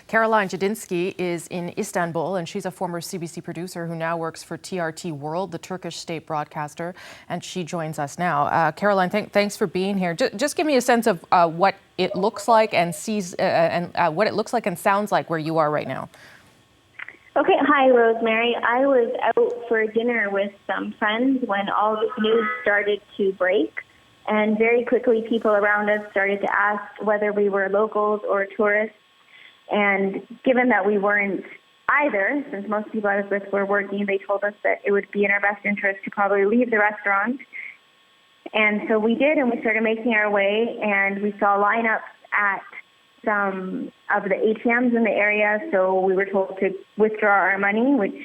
Caroline Gdyczynski is in Istanbul, and she's a former CBC producer who now works for TRT World, the Turkish state broadcaster, and she joins us now. Caroline, thanks for being here. Just give me a sense of what it looks like and what it looks like and sounds like where you are right now. Okay, hi, Rosemary. I was out for dinner with some friends when all this news started to break, and very quickly people around us started to ask whether we were locals or tourists. And given that we weren't either, since most people I was with were working, they told us that it would be in our best interest to probably leave the restaurant. And so we did, and we started making our way, and we saw lineups at some of the ATMs in the area, so we were told to withdraw our money, which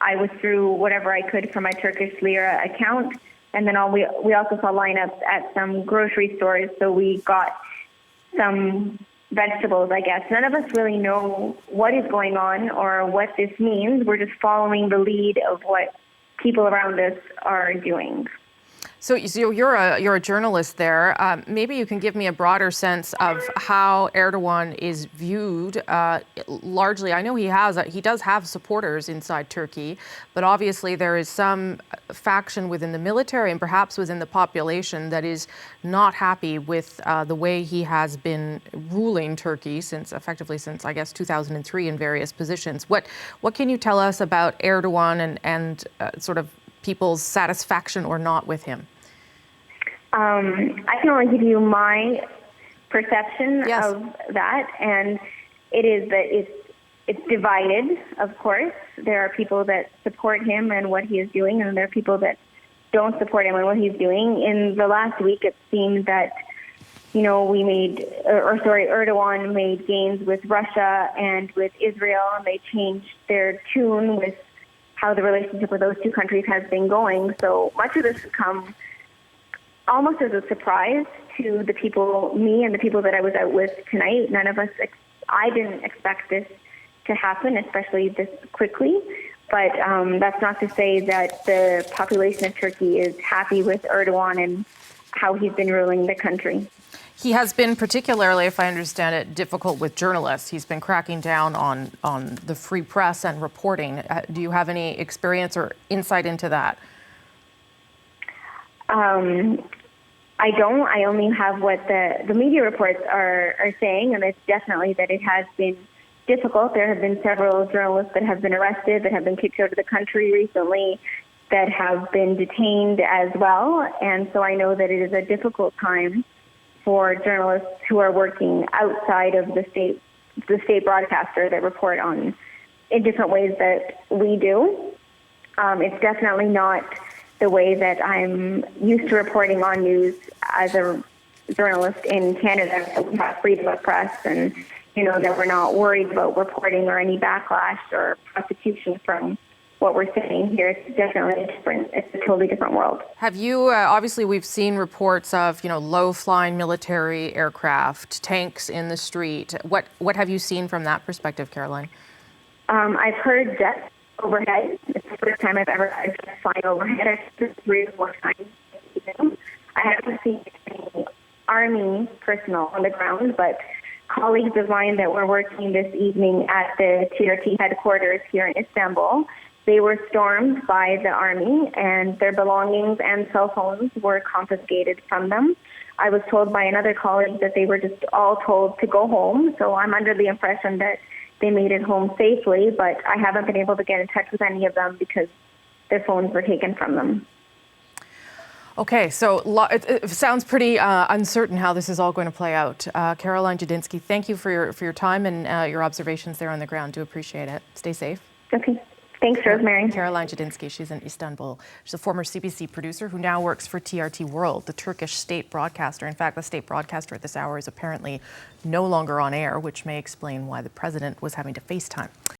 I withdrew whatever I could from my Turkish lira account. And then we also saw lineups at some grocery stores, so we got some vegetables, I guess. None of us really know what is going on or what this means. We're just following the lead of what people around us are doing. So you're a journalist there. Maybe you can give me a broader sense of how Erdogan is viewed. Largely, I know he does have supporters inside Turkey, but obviously there is some faction within the military and perhaps within the population that is not happy with the way he has been ruling Turkey since I guess 2003 in various positions. What can you tell us about Erdogan and sort of people's satisfaction or not with him? I can only give you my perception of that, and it is that it's divided, of course. There are people that support him and what he is doing, and there are people that don't support him and what he's doing. In the last week, it seemed that, Erdogan made gains with Russia and with Israel, and they changed their tune with how the relationship with those two countries has been going. So much of this has come almost as a surprise to the people, me and the people that I was out with tonight. None of us, I didn't expect this to happen, especially this quickly. But that's not to say that the population of Turkey is happy with Erdogan and how he's been ruling the country. He has been particularly, if I understand it, difficult with journalists. He's been cracking down on the free press and reporting. Do you have any experience or insight into that? I don't. I only have what the media reports are saying, and it's definitely that it has been difficult. There have been several journalists that have been arrested, that have been kicked out of the country recently, that have been detained as well. And so I know that it is a difficult time for journalists who are working outside of the state broadcaster that report on in different ways that we do. It's definitely not the way that I'm used to reporting on news as a journalist in Canada. We have freedom of press, and that we're not worried about reporting or any backlash or prosecution from what we're saying here. It's definitely it's a totally different world. Have you, obviously we've seen reports of, low-flying military aircraft, tanks in the street. What have you seen from that perspective, Caroline? I've heard jets overhead. It's the first time I've ever heard jets flying overhead. I've heard 3 or 4 times. I haven't seen any Army personnel on the ground, but colleagues of mine that were working this evening at the TRT headquarters here in Istanbul, they were stormed by the Army, and their belongings and cell phones were confiscated from them. I was told by another colleague that they were just all told to go home, so I'm under the impression that they made it home safely, but I haven't been able to get in touch with any of them because their phones were taken from them. Okay, so it sounds pretty uncertain how this is all going to play out. Caroline Gdyczynski, thank you for your time and your observations there on the ground. Do appreciate it. Stay safe. Okay. Thanks, Rosemary. Caroline Gdyczynski, she's in Istanbul. She's a former CBC producer who now works for TRT World, the Turkish state broadcaster. In fact, the state broadcaster at this hour is apparently no longer on air, which may explain why the president was having to FaceTime.